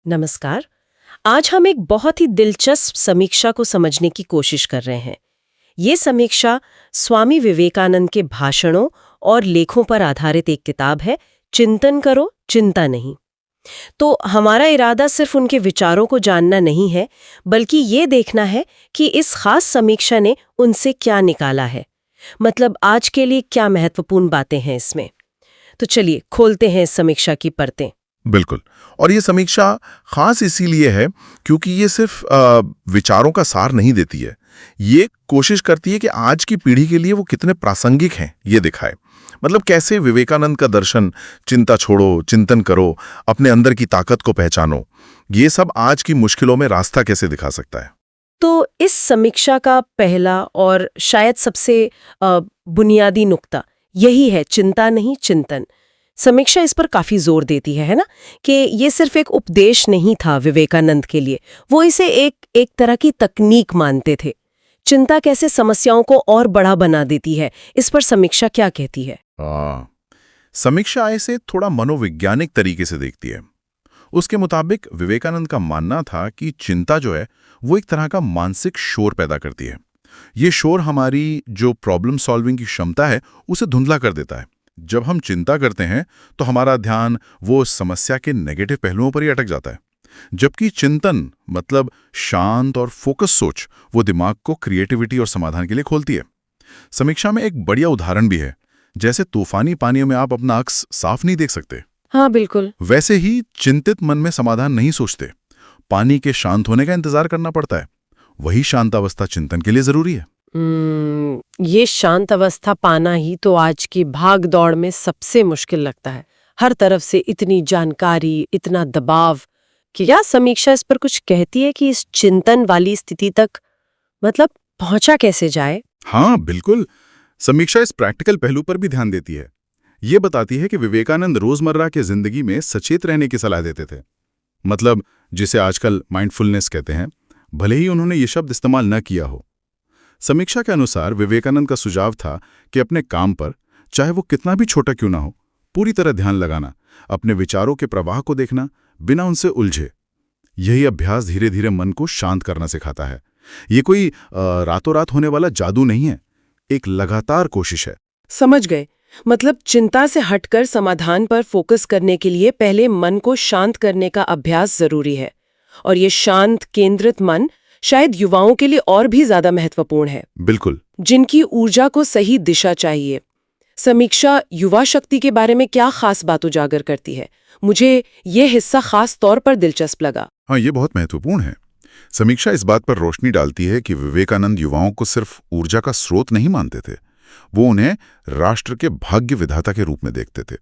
नमस्कार। आज हम एक बहुत ही दिलचस्प समीक्षा को समझने की कोशिश कर रहे हैं। ये समीक्षा स्वामी विवेकानंद के भाषणों और लेखों पर आधारित एक किताब है, चिंतन करो, चिंता नहीं। तो हमारा इरादा सिर्फ उनके विचारों को जानना नहीं है, बल्कि ये देखना है कि इस खास समीक्षा ने उनसे क्या निकाला है। मतलब आज के लिए क्या महत्वपूर्ण बातें हैं इसमें। तो चलिए खोलते हैं इस समीक्षा की परतें। बिल्कुल। और ये समीक्षा खास इसीलिए है क्योंकि ये सिर्फ विचारों का सार नहीं देती है। ये कोशिश करती है कि आज की पीढ़ी के लिए वो कितने प्रासंगिक हैं ये दिखाए। मतलब कैसे विवेकानंद का दर्शन, चिंता छोड़ो, चिंतन करो, अपने अंदर की ताकत को पहचानो, ये सब आज की मुश्किलों में रास्ता कैसे दिखा सकता है। तो इस समीक्षा का पहला और शायद सबसे बुनियादी नुक्ता यही है, चिंता नहीं चिंतन। समीक्षा इस पर काफी जोर देती है ना, कि ये सिर्फ एक उपदेश नहीं था विवेकानंद के लिए, वो इसे एक तरह की तकनीक मानते थे। चिंता कैसे समस्याओं को और बड़ा बना देती है, इस पर समीक्षा क्या कहती है? समीक्षा इसे थोड़ा मनोवैज्ञानिक तरीके से देखती है। उसके मुताबिक विवेकानंद का मानना था कि चिंता जो है वो एक तरह का मानसिक शोर पैदा करती है। ये शोर हमारी जो प्रॉब्लम सॉल्विंग की क्षमता है उसे धुंधला कर देता है। जब हम चिंता करते हैं तो हमारा ध्यान वो समस्या के नेगेटिव पहलुओं पर ही अटक जाता है, जबकि चिंतन मतलब शांत और फोकस सोच वो दिमाग को क्रिएटिविटी और समाधान के लिए खोलती है। समीक्षा में एक बढ़िया उदाहरण भी है, जैसे तूफानी पानियों में आप अपना अक्स साफ नहीं देख सकते। हाँ बिल्कुल। वैसे ही चिंतित मन में समाधान नहीं सोचते, पानी के शांत होने का इंतजार करना पड़ता है। वही शांत अवस्था चिंतन के लिए जरूरी है। ये शांत अवस्था पाना ही तो आज की भाग दौड़ में सबसे मुश्किल लगता है। हर तरफ से इतनी जानकारी, इतना दबाव। क्या समीक्षा इस पर कुछ कहती है कि इस चिंतन वाली स्थिति तक मतलब पहुंचा कैसे जाए? हाँ बिल्कुल। समीक्षा इस प्रैक्टिकल पहलू पर भी ध्यान देती है। ये बताती है कि विवेकानंद रोजमर्रा के जिंदगी में सचेत रहने की सलाह देते थे। मतलब जिसे आजकल माइंडफुलनेस कहते हैं, भले ही उन्होंने ये शब्द इस्तेमाल न किया हो। समीक्षा के अनुसार विवेकानंद का सुझाव था कि अपने काम पर, चाहे वो कितना भी छोटा क्यों ना हो, पूरी तरह ध्यान लगाना, अपने विचारों के प्रवाह को देखना बिना उनसे उलझे। यही अभ्यास धीरे धीरे मन को शांत करना सिखाता है। ये कोई रातों रात होने वाला जादू नहीं है, एक लगातार कोशिश है। समझ गए। मतलब चिंता से हटकर समाधान पर फोकस करने के लिए पहले मन को शांत करने का अभ्यास जरूरी है। और ये शांत केंद्रित मन शायद युवाओं के लिए और भी ज्यादा महत्वपूर्ण है। बिल्कुल। जिनकी ऊर्जा को सही दिशा चाहिए। समीक्षा युवा शक्ति के बारे में क्या खास बात उजागर करती है? मुझे ये हिस्सा खास तौर पर दिलचस्प लगा। हाँ, ये बहुत महत्वपूर्ण है। समीक्षा इस बात पर रोशनी डालती है कि विवेकानंद युवाओं को सिर्फ ऊर्जा का स्रोत नहीं मानते थे, वो उन्हें राष्ट्र के भाग्य विधाता के रूप में देखते थे।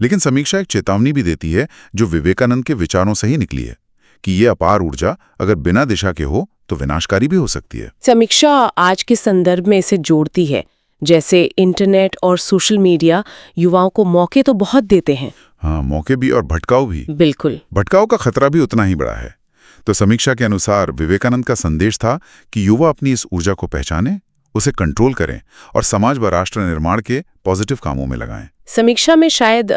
लेकिन समीक्षा एक चेतावनी भी देती है जो विवेकानंद के विचारों से ही निकली है, कि ये अपार ऊर्जा अगर बिना दिशा के हो तो विनाशकारी भी हो सकती है। समीक्षा आज के संदर्भ में इसे जोड़ती है, जैसे इंटरनेट और सोशल मीडिया युवाओं को मौके तो बहुत देते हैं। हाँ, मौके भी और भटकाव भी। बिल्कुल। भटकाव का खतरा भी उतना ही बड़ा है। तो समीक्षा के अनुसार विवेकानंद का संदेश था कि युवा अपनी इस ऊर्जा को पहचानें, उसे कंट्रोल करें और समाज व राष्ट्र निर्माण के पॉजिटिव कामों में लगाएं। समीक्षा में शायद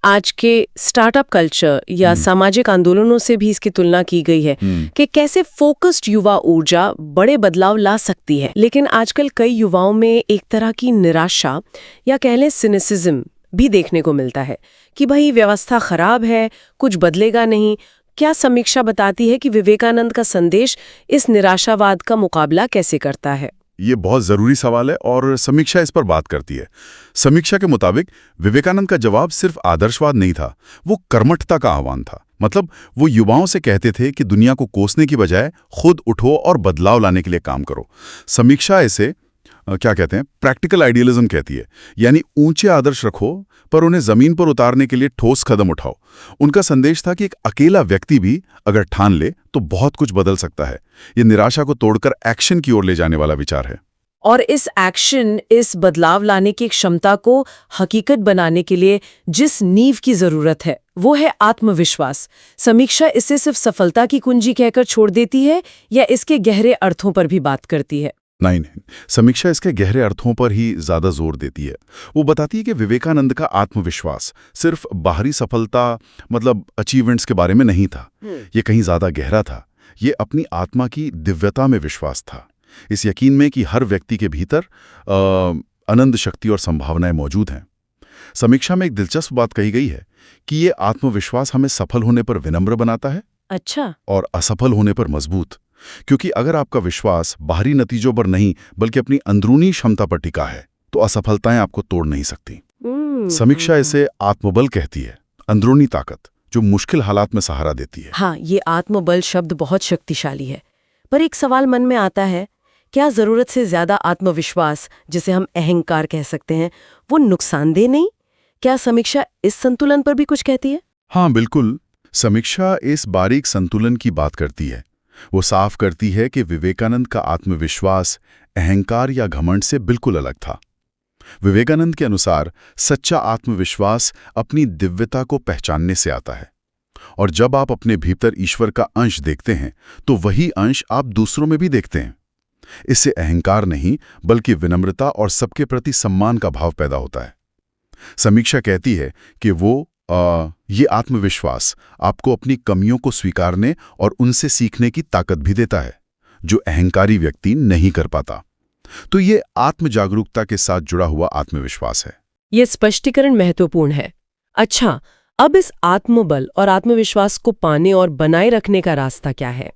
आज के स्टार्टअप कल्चर या सामाजिक आंदोलनों से भी इसकी तुलना की गई है कि कैसे फोकस्ड युवा ऊर्जा बड़े बदलाव ला सकती है। लेकिन आजकल कई युवाओं में एक तरह की निराशा या कह लें सिनिसिज्म भी देखने को मिलता है कि भाई व्यवस्था खराब है, कुछ बदलेगा नहीं। क्या समीक्षा बताती है कि विवेकानंद का संदेश इस निराशावाद का मुकाबला कैसे करता है? ये बहुत जरूरी सवाल है और समीक्षा इस पर बात करती है। समीक्षा के मुताबिक विवेकानंद का जवाब सिर्फ आदर्शवाद नहीं था, वो कर्मठता का आह्वान था। मतलब वो युवाओं से कहते थे कि दुनिया को कोसने की बजाय खुद उठो और बदलाव लाने के लिए काम करो। समीक्षा इसे क्या कहते हैं, प्रैक्टिकल आइडियलिज्म कहती है, यानी ऊंचे आदर्श रखो पर उन्हें जमीन पर उतारने के लिए ठोस कदम उठाओ। उनका संदेश था कि एक अकेला व्यक्ति भी अगर ठान ले तो बहुत कुछ बदल सकता है। ये निराशा को तोड़कर एक्शन की ओर ले जाने वाला विचार है। और इस एक्शन, इस बदलाव लाने की क्षमता को हकीकत बनाने के लिए जिस नींव की जरूरत है वो है आत्मविश्वास। समीक्षा इसे सिर्फ सफलता की कुंजी कहकर छोड़ देती है या इसके गहरे अर्थों पर भी बात करती है? नहीं, समीक्षा इसके गहरे अर्थों पर ही ज्यादा जोर देती है। वो बताती है कि विवेकानंद का आत्मविश्वास सिर्फ बाहरी सफलता मतलब अचीवमेंट्स के बारे में नहीं था। ये कहीं ज्यादा गहरा था। ये अपनी आत्मा की दिव्यता में विश्वास था, इस यकीन में कि हर व्यक्ति के भीतर अनंत शक्ति और संभावनाएं मौजूद हैं। समीक्षा में एक दिलचस्प बात कही गई है कि ये आत्मविश्वास हमें सफल होने पर विनम्र बनाता है, अच्छा, और असफल होने पर मजबूत। क्योंकि अगर आपका विश्वास बाहरी नतीजों पर नहीं बल्कि अपनी अंदरूनी क्षमता पर टिका है तो असफलताएं आपको तोड़ नहीं सकती। समीक्षा इसे आत्मबल कहती है, अंदरूनी ताकत जो मुश्किल हालात में सहारा देती है। हाँ, ये आत्मबल शब्द बहुत शक्तिशाली है। पर एक सवाल मन में आता है, क्या जरूरत से ज्यादा आत्मविश्वास, जिसे हम अहंकार कह सकते हैं, वो नुकसानदेह नहीं? क्या समीक्षा इस संतुलन पर भी कुछ कहती है? हाँ बिल्कुल, समीक्षा इस बारीक संतुलन की बात करती है। वो साफ करती है कि विवेकानंद का आत्मविश्वास अहंकार या घमंड से बिल्कुल अलग था। विवेकानंद के अनुसार सच्चा आत्मविश्वास अपनी दिव्यता को पहचानने से आता है, और जब आप अपने भीतर ईश्वर का अंश देखते हैं तो वही अंश आप दूसरों में भी देखते हैं। इससे अहंकार नहीं बल्कि विनम्रता और सबके प्रति सम्मान का भाव पैदा होता है। समीक्षा कहती है कि ये आत्मविश्वास आपको अपनी कमियों को स्वीकारने और उनसे सीखने की ताकत भी देता है, जो अहंकारी व्यक्ति नहीं कर पाता। तो ये आत्म जागरूकता के साथ जुड़ा हुआ आत्मविश्वास है। ये स्पष्टीकरण महत्वपूर्ण है। अच्छा, अब इस आत्मबल और आत्मविश्वास को पाने और बनाए रखने का रास्ता क्या है?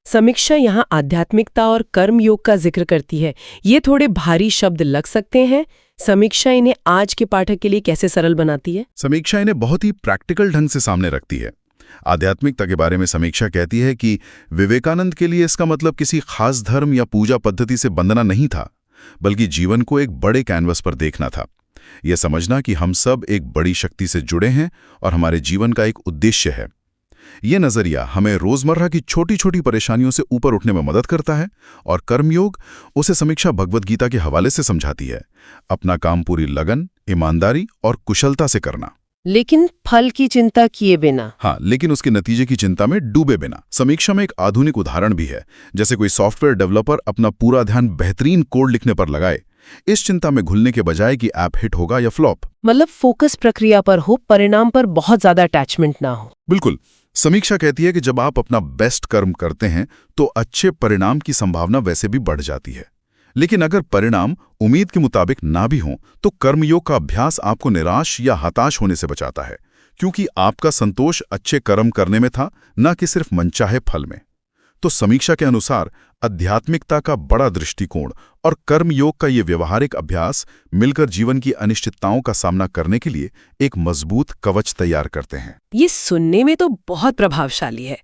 समीक्षा यहाँ आध्यात्मिकता और कर्म योग का जिक्र करती है। ये थोड़े भारी शब्द लग सकते हैं। समीक्षा इन्हें आज के पाठक के लिए कैसे सरल बनाती है? समीक्षा इन्हें बहुत ही प्रैक्टिकल ढंग से सामने रखती है। आध्यात्मिकता के बारे में समीक्षा कहती है कि विवेकानंद के लिए इसका मतलब किसी खास धर्म या पूजा पद्धति से बंधना नहीं था, बल्कि जीवन को एक बड़े कैनवस पर देखना था। यह समझना कि हम सब एक बड़ी शक्ति से जुड़े हैं और हमारे जीवन का एक उद्देश्य है। यह नजरिया हमें रोजमर्रा की छोटी छोटी परेशानियों से ऊपर उठने में मदद करता है, और कर्मयोग उसे समीक्षा भगवद गीता के हवाले से समझाती है। अपना काम पूरी लगन, ईमानदारी और कुशलता से करना, लेकिन फल की चिंता किए बिना। हाँ, लेकिन उसके नतीजे की चिंता में डूबे बिना। समीक्षा में एक आधुनिक उदाहरण भी है, जैसे कोई सॉफ्टवेयर डेवलपर अपना पूरा ध्यान बेहतरीन कोड लिखने पर लगाए, इस चिंता में घुलने के बजाय कि ऐप हिट होगा या फ्लॉप। मतलब फोकस प्रक्रिया पर हो, परिणाम पर बहुत ज्यादा अटैचमेंट ना हो। बिल्कुल। समीक्षा कहती है कि जब आप अपना बेस्ट कर्म करते हैं तो अच्छे परिणाम की संभावना वैसे भी बढ़ जाती है, लेकिन अगर परिणाम उम्मीद के मुताबिक ना भी हों तो कर्मयोग का अभ्यास आपको निराश या हताश होने से बचाता है, क्योंकि आपका संतोष अच्छे कर्म करने में था, न कि सिर्फ मनचाहे फल में। तो समीक्षा के अनुसार आध्यात्मिकता का बड़ा दृष्टिकोण और कर्मयोग का ये व्यवहारिक अभ्यास मिलकर जीवन की अनिश्चितताओं का सामना करने के लिए एक मजबूत कवच तैयार करते हैं। ये सुनने में तो बहुत प्रभावशाली है,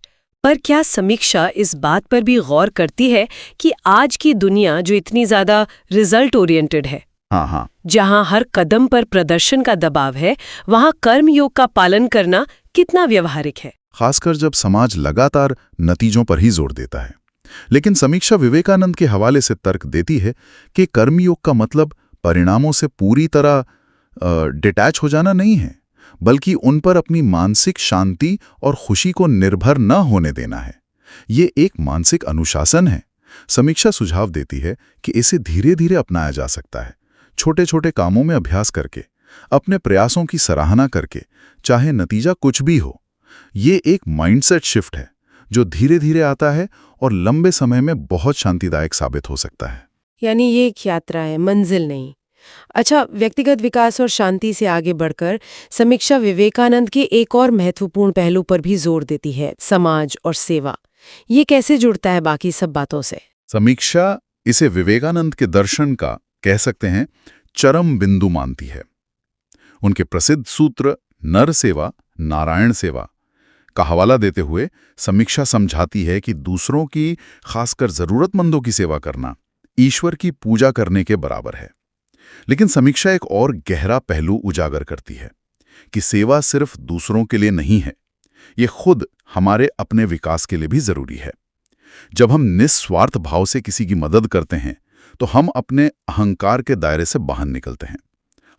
पर क्या समीक्षा इस बात पर भी गौर करती है कि आज की दुनिया जो इतनी ज्यादा रिजल्ट ओरिएंटेड है, हाँ, जहां हर कदम पर प्रदर्शन का दबाव है, वहां कर्मयोग का पालन करना कितना व्यवहारिक है? खासकर जब समाज लगातार नतीजों पर ही जोर देता है। लेकिन समीक्षा विवेकानंद के हवाले से तर्क देती है कि कर्मयोग का मतलब परिणामों से पूरी तरह डिटैच हो जाना नहीं है, बल्कि उन पर अपनी मानसिक शांति और खुशी को निर्भर न होने देना है। ये एक मानसिक अनुशासन है। समीक्षा सुझाव देती है कि इसे धीरे धीरे अपनाया जा सकता है, छोटे छोटे कामों में अभ्यास करके, अपने प्रयासों की सराहना करके, चाहे नतीजा कुछ भी हो। ये एक माइंडसेट शिफ्ट है जो धीरे धीरे आता है और लंबे समय में बहुत शांतिदायक साबित हो सकता है। यानी ये एक यात्रा है, मंजिल नहीं। अच्छा, व्यक्तिगत विकास और शांति से आगे बढ़कर समीक्षा विवेकानंद के एक और महत्वपूर्ण पहलू पर भी जोर देती है, समाज और सेवा। ये कैसे जुड़ता है बाकी सब बातों से? समीक्षा इसे विवेकानंद के दर्शन का, कह सकते हैं, चरम बिंदु मानती है। उनके प्रसिद्ध सूत्र नर सेवा नारायण सेवा का हवाला देते हुए समीक्षा समझाती है कि दूसरों की, खासकर जरूरतमंदों की सेवा करना ईश्वर की पूजा करने के बराबर है। लेकिन समीक्षा एक और गहरा पहलू उजागर करती है कि सेवा सिर्फ दूसरों के लिए नहीं है, ये खुद हमारे अपने विकास के लिए भी जरूरी है। जब हम निस्वार्थ भाव से किसी की मदद करते हैं तो हम अपने अहंकार के दायरे से बाहर निकलते हैं,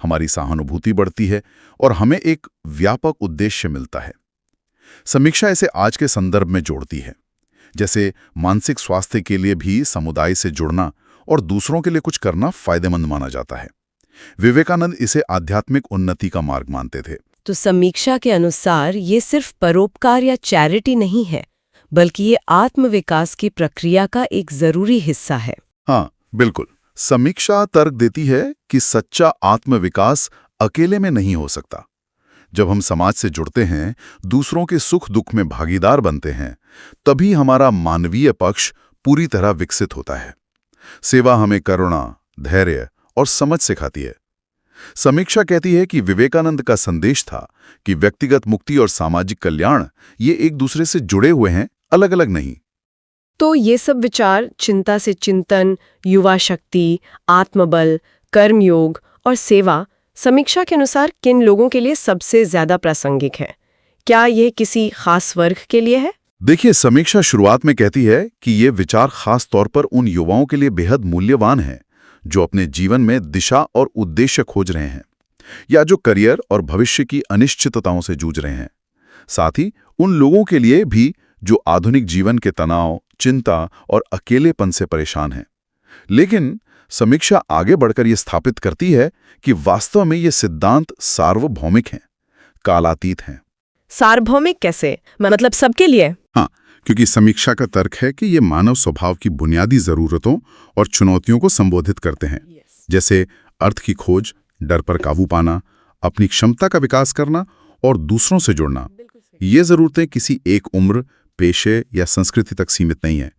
हमारी सहानुभूति बढ़ती है और हमें एक व्यापक उद्देश्य मिलता है। समीक्षा इसे आज के संदर्भ में जोड़ती है, जैसे मानसिक स्वास्थ्य के लिए भी समुदाय से जुड़ना और दूसरों के लिए कुछ करना फायदेमंद माना जाता है। विवेकानंद इसे आध्यात्मिक उन्नति का मार्ग मानते थे। तो समीक्षा के अनुसार ये सिर्फ परोपकार या चैरिटी नहीं है, बल्कि ये आत्मविकास की प्रक्रिया का एक जरूरी हिस्सा है। हाँ, बिल्कुल। समीक्षा तर्क देती है कि सच्चा आत्मविकास अकेले में नहीं हो सकता। जब हम समाज से जुड़ते हैं, दूसरों के सुख दुख में भागीदार बनते हैं, तभी हमारा मानवीय पक्ष पूरी तरह विकसित होता है। सेवा हमें करुणा, धैर्य और समझ सिखाती है। समीक्षा कहती है कि विवेकानंद का संदेश था कि व्यक्तिगत मुक्ति और सामाजिक कल्याण ये एक दूसरे से जुड़े हुए हैं, अलग अलग नहीं। तो ये सब विचार चिंता से चिंतन, युवा शक्ति, आत्मबल, कर्मयोग और सेवा समीक्षा के अनुसार किन लोगों के लिए सबसे ज्यादा प्रासंगिक है? क्या यह किसी खास वर्ग के लिए है? देखिए, समीक्षा शुरुआत में कहती है कि ये विचार खास तौर पर उन युवाओं के लिए बेहद मूल्यवान हैं जो अपने जीवन में दिशा और उद्देश्य खोज रहे हैं या जो करियर और भविष्य की अनिश्चितताओं से जूझ रहे हैं। साथ ही उन लोगों के लिए भी जो आधुनिक जीवन के तनाव, चिंता और अकेलेपन से परेशान हैं। लेकिन समीक्षा आगे बढ़कर यह स्थापित करती है कि वास्तव में ये सिद्धांत सार्वभौमिक हैं, कालातीत हैं। सार्वभौमिक कैसे? मतलब सबके लिए? हाँ, क्योंकि समीक्षा का तर्क है कि ये मानव स्वभाव की बुनियादी जरूरतों और चुनौतियों को संबोधित करते हैं, जैसे अर्थ की खोज, डर पर काबू पाना, अपनी क्षमता का विकास करना और दूसरों से जुड़ना। ये जरूरतें किसी एक उम्र, पेशे या संस्कृति तक सीमित नहीं है।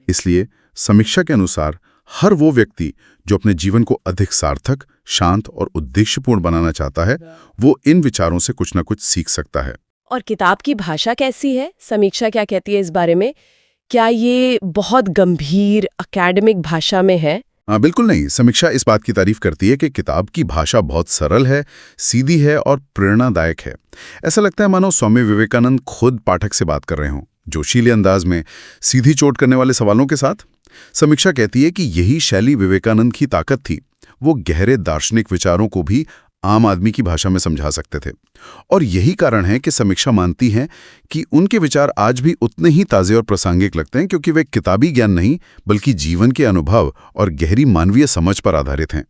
इसलिए समीक्षा के अनुसार हर वो व्यक्ति जो अपने जीवन को अधिक सार्थक, शांत और उद्देश्यपूर्ण बनाना चाहता है, वो इन विचारों से कुछ न कुछ सीख सकता है। और किताब की भाषा कैसी है? समीक्षा क्या कहती है इस बारे में? क्या ये बहुत गंभीर एकेडमिक भाषा में है? बिल्कुल नहीं। समीक्षा इस बात की तारीफ करती है कि किताब की भाषा बहुत सरल है, सीधी है और प्रेरणादायक है। ऐसा लगता है मानो स्वामी विवेकानंद खुद पाठक से बात कर रहे हों, जोशीले अंदाज में, सीधी चोट करने वाले सवालों के साथ। समीक्षा कहती है कि यही शैली विवेकानंद की ताकत थी। वो गहरे दार्शनिक विचारों को भी आम आदमी की भाषा में समझा सकते थे। और यही कारण है कि समीक्षा मानती है कि उनके विचार आज भी उतने ही ताज़े और प्रासंगिक लगते हैं, क्योंकि वे किताबी ज्ञान नहीं बल्कि जीवन के अनुभव और गहरी मानवीय समझ पर आधारित हैं।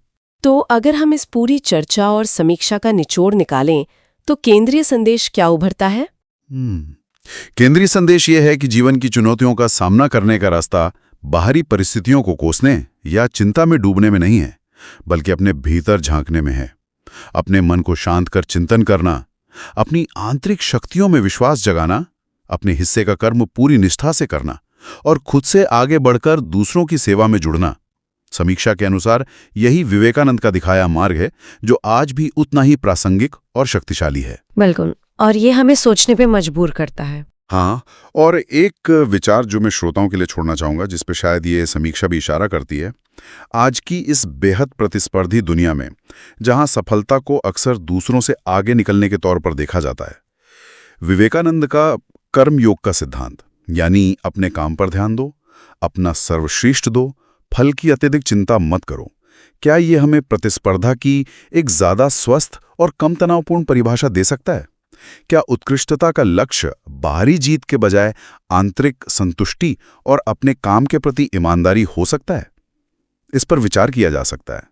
तो अगर हम इस पूरी चर्चा और समीक्षा का निचोड़ निकालें तो केंद्रीय संदेश क्या उभरता है? केंद्रीय संदेश ये है कि जीवन की चुनौतियों का सामना करने का रास्ता बाहरी परिस्थितियों को कोसने या चिंता में डूबने में नहीं है, बल्कि अपने भीतर झांकने में है। अपने मन को शांत कर चिंतन करना, अपनी आंतरिक शक्तियों में विश्वास जगाना, अपने हिस्से का कर्म पूरी निष्ठा से करना और खुद से आगे बढ़कर दूसरों की सेवा में जुड़ना। समीक्षा के अनुसार यही विवेकानंद का दिखाया मार्ग है, जो आज भी उतना ही प्रासंगिक और शक्तिशाली है। बिल्कुल, और ये हमें सोचने पे मजबूर करता है। हाँ, और एक विचार जो मैं श्रोताओं के लिए छोड़ना चाहूंगा, जिस पे शायद ये समीक्षा भी इशारा करती है। आज की इस बेहद प्रतिस्पर्धी दुनिया में, जहां सफलता को अक्सर दूसरों से आगे निकलने के तौर पर देखा जाता है, विवेकानंद का कर्मयोग का सिद्धांत, यानी अपने काम पर ध्यान दो, अपना सर्वश्रेष्ठ दो, फल की अत्यधिक चिंता मत करो, क्या ये हमें प्रतिस्पर्धा की एक ज्यादा स्वस्थ और कम तनावपूर्ण परिभाषा दे सकता है? क्या उत्कृष्टता का लक्ष्य बाहरी जीत के बजाय आंतरिक संतुष्टि और अपने काम के प्रति ईमानदारी हो सकता है? इस पर विचार किया जा सकता है।